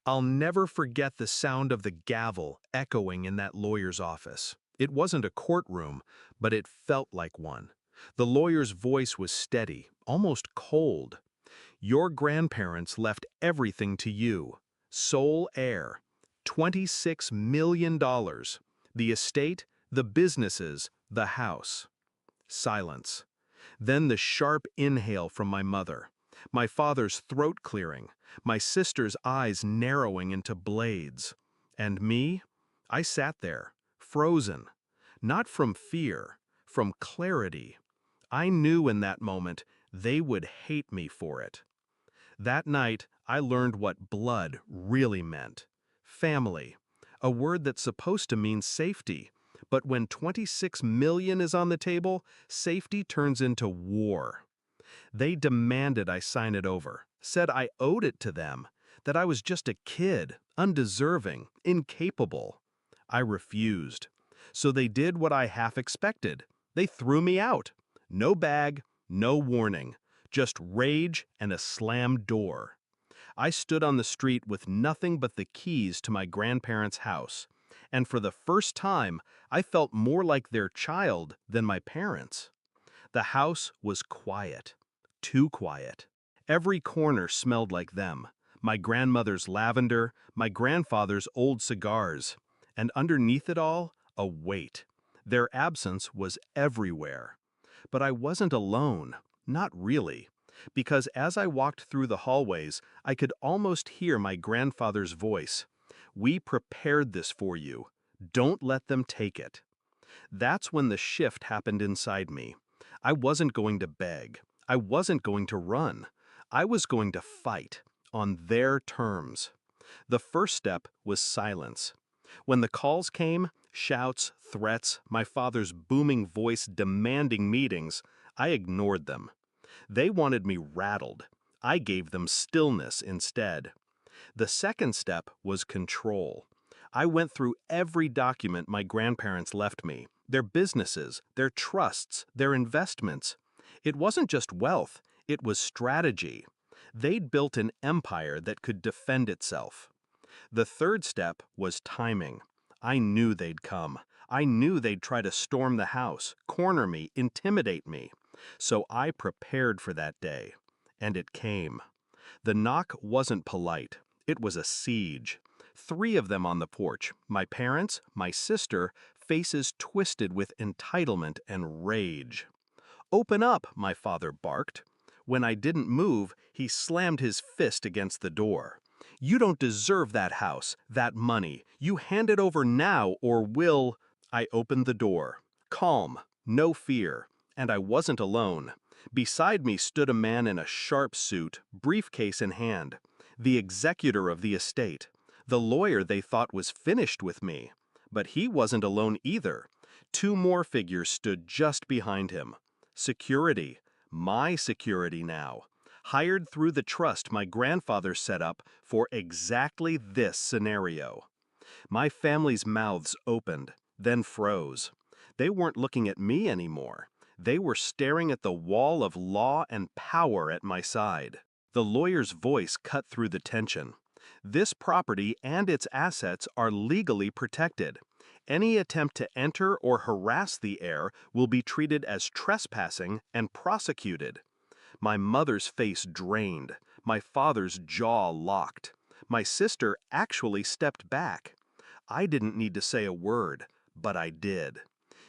I'll never forget the sound of the gavel echoing in that lawyer's office. It wasn't a courtroom, but it felt like one. The lawyer's voice was steady, almost cold. Your grandparents left everything to you. Sole heir. $26 million. The estate, the businesses, the house. Silence. Then the sharp inhale from my mother. My father's throat clearing, my sister's eyes narrowing into blades. And me? I sat there, frozen. Not from fear, from clarity. I knew in that moment they would hate me for it. That night, I learned what blood really meant. Family. A word that's supposed to mean safety. But when 26 million is on the table, safety turns into war. They demanded I sign it over, said I owed it to them, that I was just a kid, undeserving, incapable. I refused. So they did what I half expected. They threw me out. No bag, no warning, just rage and a slammed door. I stood on the street with nothing but the keys to my grandparents' house, and for the first time, I felt more like their child than my parents. The house was quiet. Too quiet. Every corner smelled like them. My grandmother's lavender, my grandfather's old cigars. And underneath it all, a weight. Their absence was everywhere. But I wasn't alone. Not really. Because as I walked through the hallways, I could almost hear my grandfather's voice. "We prepared this for you. Don't let them take it." That's when the shift happened inside me. I wasn't going to beg. I wasn't going to run. I was going to fight, on their terms. The first step was silence. When the calls came, shouts, threats, my father's booming voice demanding meetings, I ignored them. They wanted me rattled. I gave them stillness instead. The second step was control. I went through every document my grandparents left me, their businesses, their trusts, their investments. It wasn't just wealth, it was strategy. They'd built an empire that could defend itself. The third step was timing. I knew they'd come. I knew they'd try to storm the house, corner me, intimidate me. So I prepared for that day. And it came. The knock wasn't polite. It was a siege. 3 of them on the porch, my parents, my sister, faces twisted with entitlement and rage. "Open up," my father barked. When I didn't move, he slammed his fist against the door. "You don't deserve that house, that money. You hand it over now or we'll—" I opened the door. Calm, no fear. And I wasn't alone. Beside me stood a man in a sharp suit, briefcase in hand. The executor of the estate. The lawyer they thought was finished with me. But he wasn't alone either. 2 more figures stood just behind him. Security. My security now. Hired through the trust my grandfather set up for exactly this scenario. My family's mouths opened, then froze. They weren't looking at me anymore. They were staring at the wall of law and power at my side. The lawyer's voice cut through the tension. This property and its assets are legally protected. Any attempt to enter or harass the heir will be treated as trespassing and prosecuted. My mother's face drained. My father's jaw locked. My sister actually stepped back. I didn't need to say a word, but I did.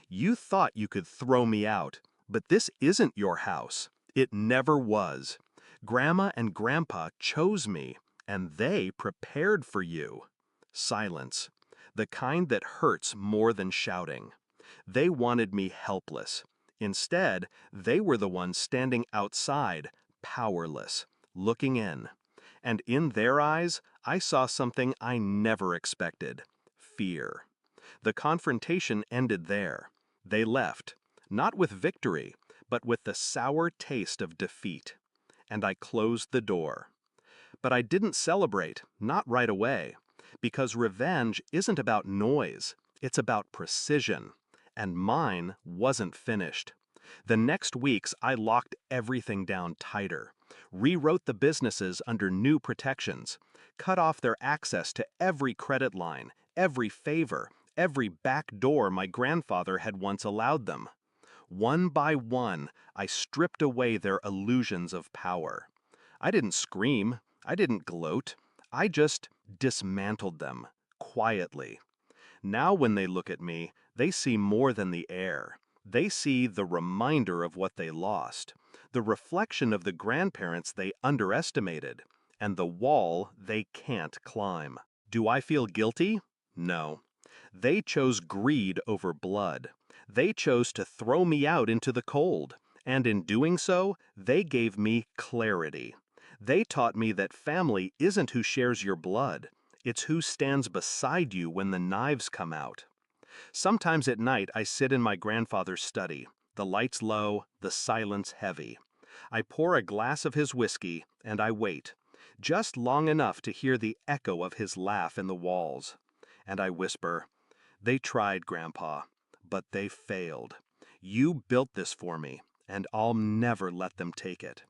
"You thought you could throw me out, but this isn't your house. It never was. Grandma and Grandpa chose me, and they prepared for you." Silence. The kind that hurts more than shouting. They wanted me helpless. Instead, they were the ones standing outside, powerless, looking in. And in their eyes, I saw something I never expected: fear. The confrontation ended there. They left, not with victory, but with the sour taste of defeat. And I closed the door. But I didn't celebrate, not right away, because revenge isn't about noise, it's about precision. And mine wasn't finished. The next weeks, I locked everything down tighter. rewrote the businesses under new protections, cut off their access to every credit line, every favor, every back door my grandfather had once allowed them. One by one, I stripped away their illusions of power. I didn't scream, I didn't gloat, I just dismantled them, quietly. Now when they look at me, they see more than the heir. They see the reminder of what they lost, the reflection of the grandparents they underestimated, and the wall they can't climb. Do I feel guilty? No. They chose greed over blood. They chose to throw me out into the cold, and in doing so, they gave me clarity. They taught me that family isn't who shares your blood, it's who stands beside you when the knives come out. Sometimes at night I sit in my grandfather's study, the lights low, the silence heavy. I pour a glass of his whiskey, and I wait, just long enough to hear the echo of his laugh in the walls. And I whisper, "They tried, Grandpa, but they failed. You built this for me, and I'll never let them take it."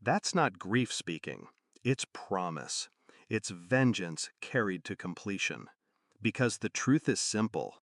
That's not grief speaking. It's promise. It's vengeance carried to completion. Because the truth is simple.